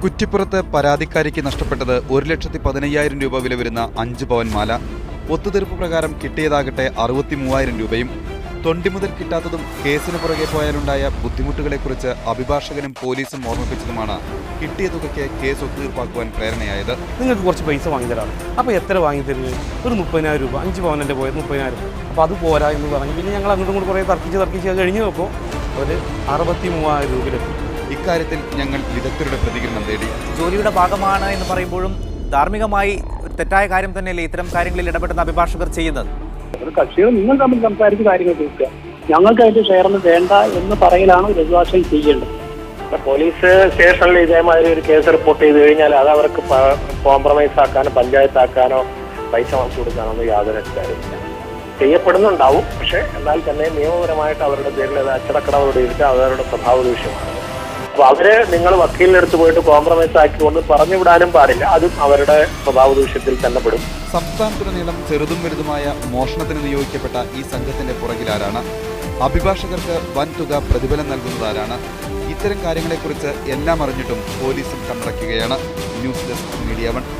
കുറ്റിപ്പുറത്ത് പരാതിക്കാരിക്ക് നഷ്ടപ്പെട്ടത് 1,15,000 രൂപ വില വരുന്ന 5 പവൻ മാല. ഒത്തുതീർപ്പ് പ്രകാരം കിട്ടിയതാകട്ടെ 63,000 രൂപയും. തൊണ്ടി മുതൽ കിട്ടാത്തതും കേസിന് പുറകെ പോയാലുണ്ടായ ബുദ്ധിമുട്ടുകളെക്കുറിച്ച് അഭിഭാഷകനും പോലീസും ഓർമ്മിപ്പിച്ചതുമാണ് കിട്ടിയ തുകയ്ക്ക് കേസ് ഒത്തുതീർപ്പാക്കുവാൻ പ്രേരണയായത്. നിങ്ങൾക്ക് കുറച്ച് പൈസ വാങ്ങിത്തരാണ്, അപ്പോൾ എത്ര വാങ്ങിത്തരുന്നത്? ഒരു 30,000 രൂപ. 5 പവനല്ലേ പോയത്, 30,000. അപ്പോൾ അത് പോരാ എന്ന് പറഞ്ഞു. പിന്നെ ഞങ്ങൾ അങ്ങോട്ടും കൂടി കുറേ തർക്കിച്ച് കഴിഞ്ഞ് നോക്കുമ്പോൾ ഒരു 63,000 രൂപയിലെത്തി. ഇക്കാര്യത്തിൽ ഞങ്ങൾ വിദഗ്ധരുടെ പ്രതികരണം തേടി. ജോലിയുടെ ഭാഗമാണ് എന്ന് പറയുമ്പോഴും ധാർമ്മികമായി തെറ്റായ കാര്യം തന്നെയല്ലേ ഇത്തരം കാര്യങ്ങളിൽ ഇടപെടുന്ന അഭിഭാഷകർ ചെയ്യുന്നത്? ഒരു കക്ഷികൾ നിങ്ങൾ തമ്മിൽ സംസാരിച്ച് കാര്യങ്ങൾ തീർക്കുക, ഞങ്ങൾക്ക് അതിന്റെ ഷെയറൊന്നും വേണ്ട എന്ന് പറയലാണ് രഘുവാശം ചെയ്യേണ്ടത്. പോലീസ് സ്റ്റേഷനിൽ ഇതേമാതിരി ഒരു കേസ് റിപ്പോർട്ട് ചെയ്ത് കഴിഞ്ഞാൽ അത് അവർക്ക് കോംപ്രമൈസ് ആക്കാനോ പഞ്ചായത്താക്കാനോ പൈസ വാങ്ങിച്ചു കൊടുക്കാനോ ഒന്നും യാതൊരു കാര്യമില്ല. ചെയ്യപ്പെടുന്നുണ്ടാവും, പക്ഷെ എന്നാൽ തന്നെ നിയമപരമായിട്ട് അവരുടെ പേരിൽ അത് അച്ചടക്കടവരുടെ ഇരുട്ട് അവരുടെ സ്വഭാവ ദൂഷ്യമാണ്. അപ്പൊ അവര് നിങ്ങൾ വക്കീലിനടുത്ത് പോയിട്ട് കോംപ്രമൈസ് ആക്കിക്കൊണ്ട് പറഞ്ഞു വിടാനും പാടില്ല, അതും അവരുടെ സ്വഭാവ ദൂഷ്യത്തിൽ തന്നെ പെടും. സംസ്ഥാനത്തുടനീളം ചെറുതും വലുതുമായ മോഷണത്തിന് നിയോഗിക്കപ്പെട്ട ഈ സംഘത്തിന്റെ പുറകിലാരാണ്? അഭിഭാഷകർക്ക് വൻ തുക പ്രതിഫലം നൽകുന്നതാരാണ്? ഇത്തരം കാര്യങ്ങളെക്കുറിച്ച് എല്ലാം അറിഞ്ഞിട്ടും പോലീസും കണ്ണടയ്ക്കുകയാണ്. News desk media 1.